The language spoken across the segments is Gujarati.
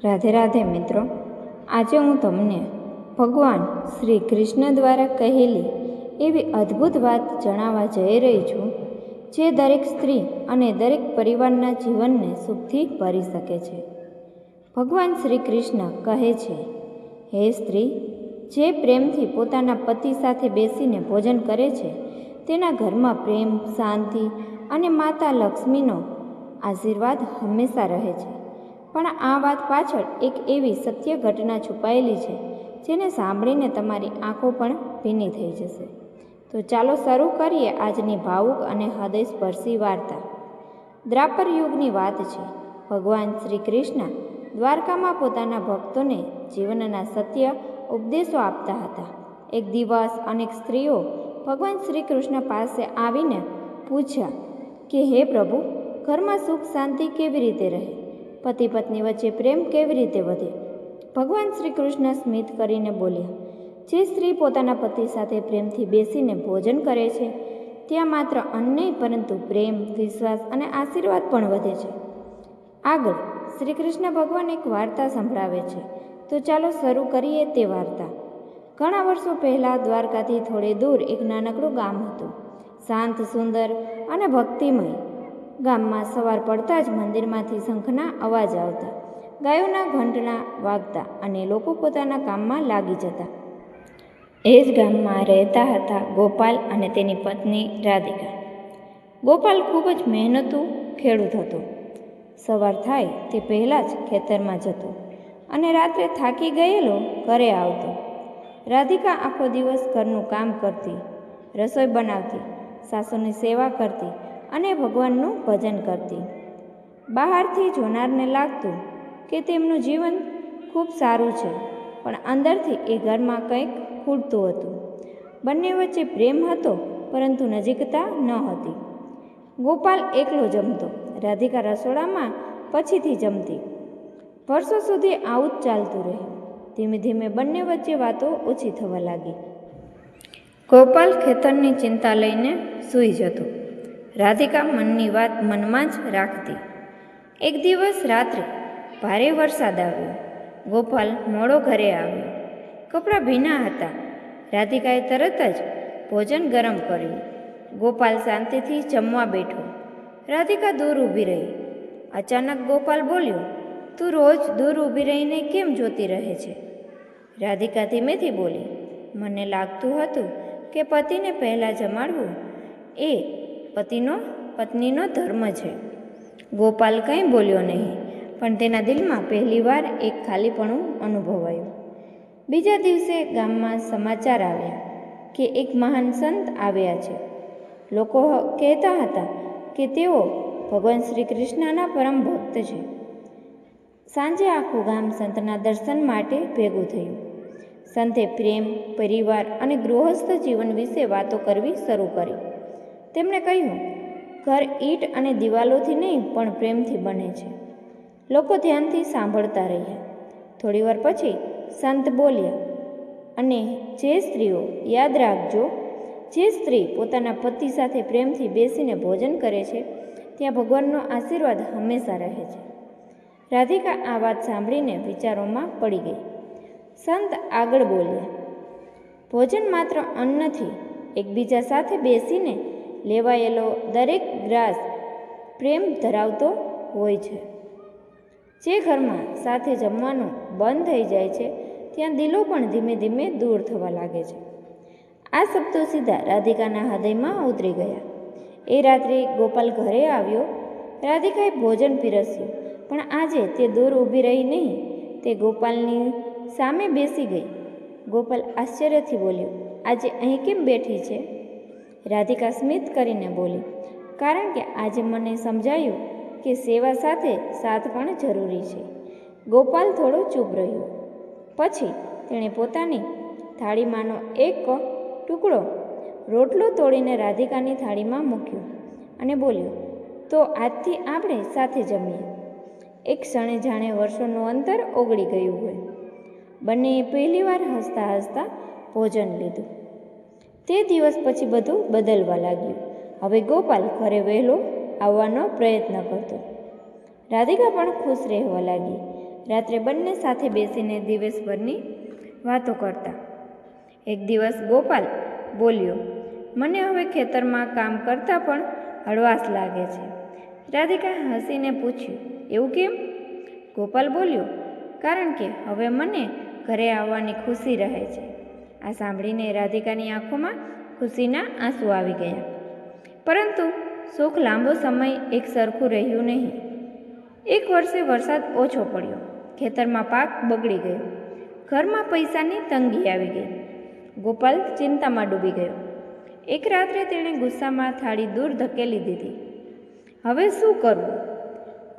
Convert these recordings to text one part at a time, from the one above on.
રાધે રાધે મિત્રો, આજે હું તમને ભગવાન શ્રી કૃષ્ણ દ્વારા કહેલી એવી અદ્ભુત વાત જણાવવા જઈ રહી છું, જે દરેક સ્ત્રી અને દરેક પરિવારના જીવનને સુખથી ભરી શકે છે. ભગવાન શ્રી કૃષ્ણ કહે છે, હે સ્ત્રી, જે પ્રેમથી પોતાના પતિ સાથે બેસીને ભોજન કરે છે, તેના ઘરમાં પ્રેમ, શાંતિ અને માતા લક્ષ્મીનો આશીર્વાદ હંમેશા રહે છે. પણ આ વાત પાછળ એક એવી સત્ય ઘટના છુપાયેલી છે, જેને સાંભળીને તમારી આંખો પણ ભીની થઈ જશે. તો ચાલો શરૂ કરીએ આજની ભાવુક અને હૃદયસ્પર્શી વાર્તા. દ્વાપર યુગની વાત છે. ભગવાન શ્રી કૃષ્ણ દ્વારકામાં પોતાના ભક્તોને જીવનના સત્ય ઉપદેશો આપતા હતા. એક દિવસ અનેક સ્ત્રીઓ ભગવાન શ્રી કૃષ્ણ પાસે આવીને પૂછ્યા કે, હે પ્રભુ, ઘરમાં સુખ શાંતિ કેવી રીતે રહે? પતિ પત્ની વચ્ચે પ્રેમ કેવી રીતે વધે? ભગવાન શ્રી કૃષ્ણ સ્મિત કરીને બોલ્યા, જે સ્ત્રી પોતાના પતિ સાથે પ્રેમથી બેસીને ભોજન કરે છે, ત્યાં માત્ર અન્ન નહીં પરંતુ પ્રેમ, વિશ્વાસ અને આશીર્વાદ પણ વધે છે. આગળ શ્રી કૃષ્ણ ભગવાન એક વાર્તા સંભળાવે છે. તો ચાલો શરૂ કરીએ તે વાર્તા. ઘણા વર્ષો પહેલાં દ્વારકાથી થોડે દૂર એક નાનકડું ગામ હતું. શાંત, સુંદર અને ભક્તિમય. ગામમાં સવાર પડતા જ મંદિરમાંથી શંખના અવાજ આવતા, ગાયોના ઘંટણા વાગતા અને લોકો પોતાના કામમાં લાગી જતા. એ જ ગામમાં રહેતા હતા ગોપાલ અને તેની પત્ની રાધિકા. ગોપાલ ખૂબ જ મહેનતુ ખેડૂત હતો. સવાર થાય તે પહેલાં જ ખેતરમાં જતો અને રાત્રે થાકી ગયેલો ઘરે આવતો. રાધિકા આખો દિવસ ઘરનું કામ કરતી, રસોઈ બનાવતી, સાસુની સેવા કરતી અને ભગવાનનું ભજન કરતી. બહારથી જોનારને લાગતું કે તેમનું જીવન ખૂબ સારું છે, પણ અંદરથી એ ઘરમાં કંઈક ખૂટતું હતું. બંને વચ્ચે પ્રેમ હતો, પરંતુ નજીકતા ન હતી. ગોપાલ એકલો જમતો, રાધિકા રસોડામાં પછીથી જમતી. વર્ષો સુધી આવું જ ચાલતું રહ્યું. ધીમે ધીમે બંને વચ્ચે વાતો ઓછી થવા લાગી. ગોપાલ ખેતરની ચિંતા લઈને સૂઈ જતો. રાધિકા મનની વાત મનમાં જ રાખતી. એક દિવસ રાત્રે ભારે વરસાદ આવ્યો. ગોપાલ મોડો ઘરે આવ્યો. કપડાં ભીના હતા. રાધિકાએ તરત જ ભોજન ગરમ કર્યું. ગોપાલ શાંતિથી જમવા બેઠો. રાધિકા દૂર ઊભી રહી. અચાનક ગોપાલ બોલ્યો, તું રોજ દૂર ઊભી રહીને કેમ જોતી રહે છે? રાધિકા ધીમેથી બોલી, મને લાગતું હતું કે પતિને પહેલાં જમાડવું એ પત્નીનો ધર્મ છે. ગોપાલ કંઈ બોલ્યો નહીં, પણ તેના દિલમાં પહેલીવાર એક ખાલીપણું અનુભવાયું. બીજા દિવસે ગામમાં સમાચાર આવ્યા કે એક મહાન સંત આવ્યા છે. લોકો કહેતા હતા કે તેઓ ભગવાન શ્રી કૃષ્ણના પરમ ભક્ત છે. સાંજે આખું ગામ સંતના દર્શન માટે ભેગું થયું. સંતે પ્રેમ, પરિવાર અને ગૃહસ્થ જીવન વિશે વાતો કરવી શરૂ કરી. તેમણે કહ્યું, ઘર ઈંટ અને દિવાલોથી નહીં પણ પ્રેમથી બને છે. લોકો ધ્યાનથી સાંભળતા રહ્યા. થોડીવાર પછી સંત બોલ્યા, અને જે સ્ત્રીઓ, યાદ રાખજો, જે સ્ત્રી પોતાના પતિ સાથે પ્રેમથી બેસીને ભોજન કરે છે, ત્યાં ભગવાનનો આશીર્વાદ હંમેશા રહે છે. રાધિકા આ વાત સાંભળીને વિચારોમાં પડી ગઈ. સંત આગળ બોલ્યા, ભોજન માત્ર અન્ન નથી, એકબીજા સાથે બેસીને લેવાયેલો દરેક ગ્રાસ પ્રેમ ધરાવતો હોય છે. જે ઘરમાં સાથે જમવાનું બંધ થઈ જાય છે, ત્યાં દિલો પણ ધીમે ધીમે દૂર થવા લાગે છે. આ શબ્દો સીધા રાધિકાના હૃદયમાં ઉતરી ગયા. એ રાત્રે ગોપાલ ઘરે આવ્યો. રાધિકાએ ભોજન પીરસ્યું, પણ આજે તે દૂર ઊભી રહી નહીં, તે ગોપાલની સામે બેસી ગઈ. ગોપાલ આશ્ચર્યથી બોલ્યો, આજે અહીં કેમ બેઠી છે? રાધિકા સ્મિત કરીને બોલી, કારણ કે આજે મને સમજાયું કે સેવા સાથે સાથ પણ જરૂરી છે. ગોપાલ થોડો ચૂપ રહ્યો. પછી તેણે પોતાની થાળીમાંનો એક ટુકડો રોટલો તોડીને રાધિકાની થાળીમાં મૂક્યો અને બોલ્યો, તો આજથી આપણે સાથે જમીએ. એક ક્ષણે જાણે વર્ષોનું અંતર ઓગળી ગયું હોય. બંનેએ પહેલીવાર હસતા હસતા ભોજન લીધું. તે દિવસ પછી બધું બદલવા લાગ્યું. હવે ગોપાલ ઘરે વહેલો આવવાનો પ્રયત્ન કરતો. રાધિકા પણ ખુશ રહેવા લાગી. રાત્રે બંને સાથે બેસીને દિવસભરની વાતો કરતા. એક દિવસ ગોપાલ બોલ્યો, મને હવે ખેતરમાં કામ કરતાં પણ હળવાશ લાગે છે. રાધિકા હસીને પૂછ્યું, એવું કેમ? ગોપાલ બોલ્યો, કારણ કે હવે મને ઘરે આવવાની ખુશી રહે છે. આ સાંભળીને રાધિકાની આંખોમાં ખુશીના આંસુ આવી ગયા. પરંતુ સુખ લાંબો સમય એક સરખું રહ્યું નહીં. એક વર્ષે વરસાદ ઓછો પડ્યો, ખેતરમાં પાક બગડી ગયો, ઘરમાં પૈસાની તંગી આવી ગઈ. ગોપાલ ચિંતામાં ડૂબી ગયો. એક રાત્રે તેણે ગુસ્સામાં થાળી દૂર ધકેલી દીધી. હવે શું કરવું?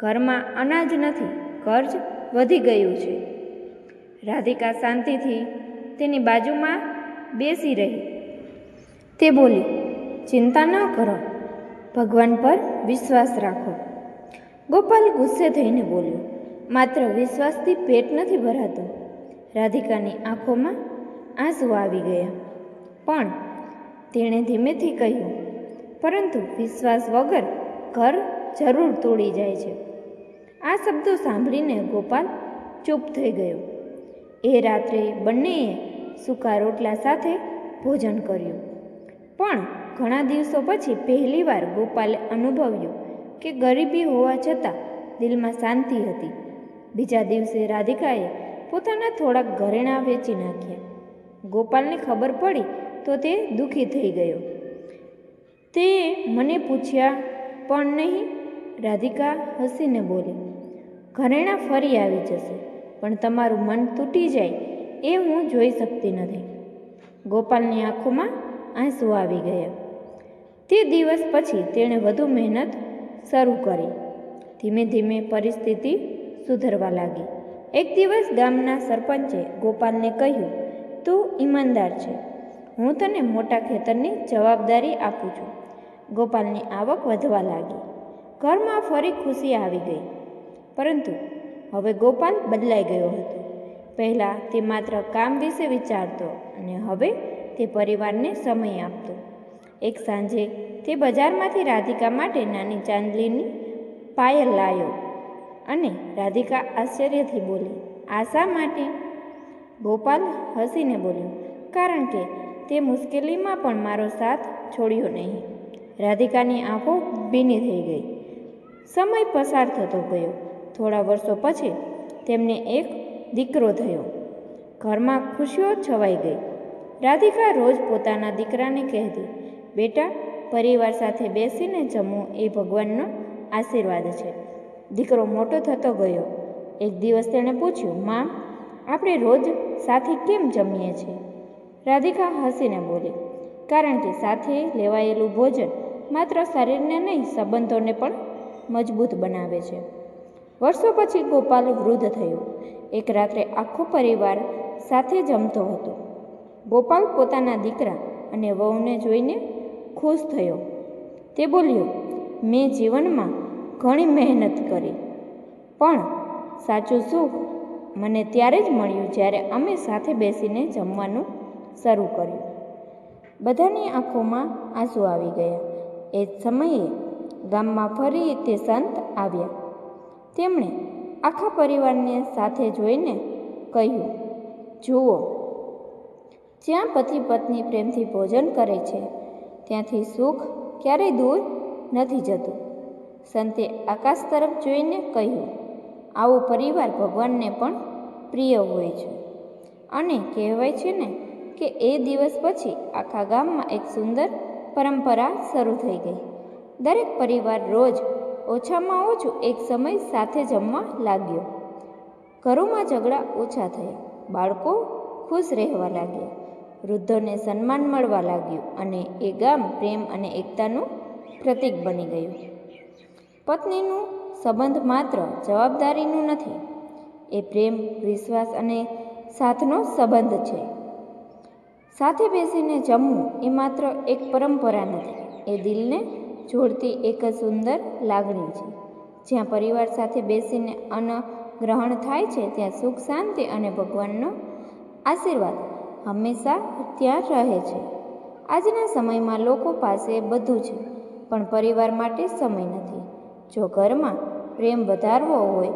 ઘરમાં અનાજ નથી, કર્જ વધી ગયું છે. રાધિકા શાંતિથી તેની બાજુમાં બેસી રહી. તે બોલી, ચિંતા ન કરો, ભગવાન પર વિશ્વાસ રાખો. ગોપાલ ગુસ્સે થઈને બોલ્યો, માત્ર વિશ્વાસથી પેટ નથી ભરાતું. રાધિકાની આંખોમાં આંસુ આવી ગયા. પણ તેણે ધીમેથી કહ્યું, પરંતુ વિશ્વાસ વગર ઘર જરૂર તોડી જાય છે. આ શબ્દો સાંભળીને ગોપાલ ચૂપ થઈ ગયો. એ રાત્રે બંનેએ સૂકા રોટલા સાથે ભોજન કર્યું. પણ ઘણા દિવસો પછી પહેલીવાર ગોપાલે અનુભવ્યું કે ગરીબી હોવા છતાં દિલમાં શાંતિ હતી. બીજા દિવસે રાધિકાએ પોતાના થોડાક ઘરેણાં વેચી નાખ્યા. ગોપાલને ખબર પડી તો તે દુઃખી થઈ ગયો. તે મને પૂછ્યા પણ નહીં. રાધિકા હસીને બોલી, ઘરેણાં ફરી આવી જશે, પણ તમારું મન તૂટી જાય એ હું જોઈ શકતી નથી. ગોપાલની આંખોમાં આંસુ આવી ગયા. તે દિવસ પછી તેણે વધુ મહેનત શરૂ કરી. ધીમે ધીમે પરિસ્થિતિ સુધરવા લાગી. એક દિવસ ગામના સરપંચે ગોપાલને કહ્યું, તું ઈમાનદાર છે, હું તને મોટા ખેતરની જવાબદારી આપું છું. ગોપાલની આવક વધવા લાગી. ઘરમાં ફરી ખુશી આવી ગઈ. પરંતુ હવે ગોપાલ બદલાઈ ગયો હતો. પહેલાં તે માત્ર કામ વિશે વિચારતો અને હવે તે પરિવારને સમય આપતો. એક સાંજે તે બજારમાંથી રાધિકા માટે નાની ચાંદલીની પાયલ લાવ્યો અને રાધિકા આશ્ચર્યથી બોલી, આ શા માટે? ગોપાલ હસીને બોલ્યો, કારણ કે તે મુશ્કેલીમાં પણ મારો સાથ છોડ્યો નહીં. રાધિકાની આંખો ભીની થઈ ગઈ. સમય પસાર થતો ગયો. થોડા વર્ષો પછી તેમને એક દીકરો થયો. ઘરમાં ખુશીઓ છવાઈ ગઈ. રાધિકા રોજ પોતાના દીકરાને કહેતી, બેટા, પરિવાર સાથે બેસીને જમવું એ ભગવાનનો આશીર્વાદ છે. દીકરો મોટો થતો ગયો. એક દિવસ તેણે પૂછ્યું, માં, આપણે રોજ સાથે કેમ જમીએ છીએ? રાધિકા હસીને બોલી, કારણ કે સાથે લેવાયેલું ભોજન માત્ર શરીરને નહીં, સંબંધોને પણ મજબૂત બનાવે છે. વર્ષો પછી ગોપાલ વૃદ્ધ થયો. એક રાત્રે આખો પરિવાર સાથે જમતો હતો. ગોપાલ પોતાના દીકરા અને વહુને જોઈને ખુશ થયો. તે બોલ્યો, મેં જીવનમાં ઘણી મહેનત કરી, પણ સાચું સુખ મને ત્યારે જ મળ્યું જ્યારે અમે સાથે બેસીને જમવાનું શરૂ કર્યું. બધાની આંખોમાં આંસુ આવી ગયા. એ જ સમયે ગામમાં ફરી તે સંત આવ્યા. તેમણે આખા પરિવારને સાથે જોઈને કહ્યું, જુઓ, જ્યાં પતિ પત્ની પ્રેમથી ભોજન કરે છે ત્યાંથી સુખ ક્યારેય દૂર નથી જતું. સંતે આકાશ તરફ જોઈને કહ્યું, આવો પરિવાર ભગવાનને પણ પ્રિય હોય છે. અને કહેવાય છે ને કે એ દિવસ પછી આખા ગામમાં એક સુંદર પરંપરા શરૂ થઈ ગઈ. દરેક પરિવાર રોજ ઓછામાં ઓછું એક સમય સાથે જમવા લાગ્યો. ઘરોમાં ઝઘડા ઓછા થયા, બાળકો ખુશ રહેવા લાગ્યા, વૃદ્ધોને સન્માન મળવા લાગ્યું અને એ ગામ પ્રેમ અને એકતાનું પ્રતીક બની ગયું. પત્નીનું સંબંધ માત્ર જવાબદારીનું નથી, એ પ્રેમ, વિશ્વાસ અને સાથનો સંબંધ છે. સાથે બેસીને જમવું એ માત્ર એક પરંપરા નથી, એ દિલને જોડતી એક સુંદર લાગણી છે. જ્યાં પરિવાર સાથે બેસીને અન્ન ગ્રહણ થાય છે ત્યાં સુખ, શાંતિ અને ભગવાનનો આશીર્વાદ હંમેશા ત્યાં રહે છે. આજના સમયમાં લોકો પાસે બધું છે, પણ પરિવાર માટે સમય નથી. જો ઘરમાં પ્રેમ વધારવો હોય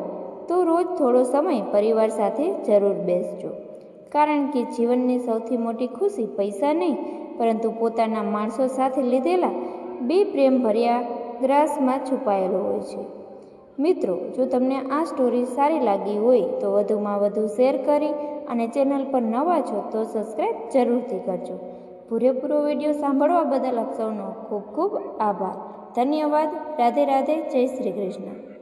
તો રોજ થોડો સમય પરિવાર સાથે જરૂર બેસજો, કારણ કે જીવનની સૌથી મોટી ખુશી પૈસા નહીં, પરંતુ પોતાના માણસો સાથે લીધેલા બે પ્રેમભર્યા ગ્રાસમાં છુપાયેલો હોય છે. મિત્રો, જો તમને આ સ્ટોરી સારી લાગી હોય તો વધુમાં વધુ શેર કરી અને ચેનલ પર નવા છો તો સબસ્ક્રાઈબ જરૂરથી કરજો. પૂરેપૂરો વિડીયો સાંભળવા બદલ આપ સૌનો ખૂબ ખૂબ આભાર. ધન્યવાદ. રાધે રાધે. જય શ્રી કૃષ્ણ.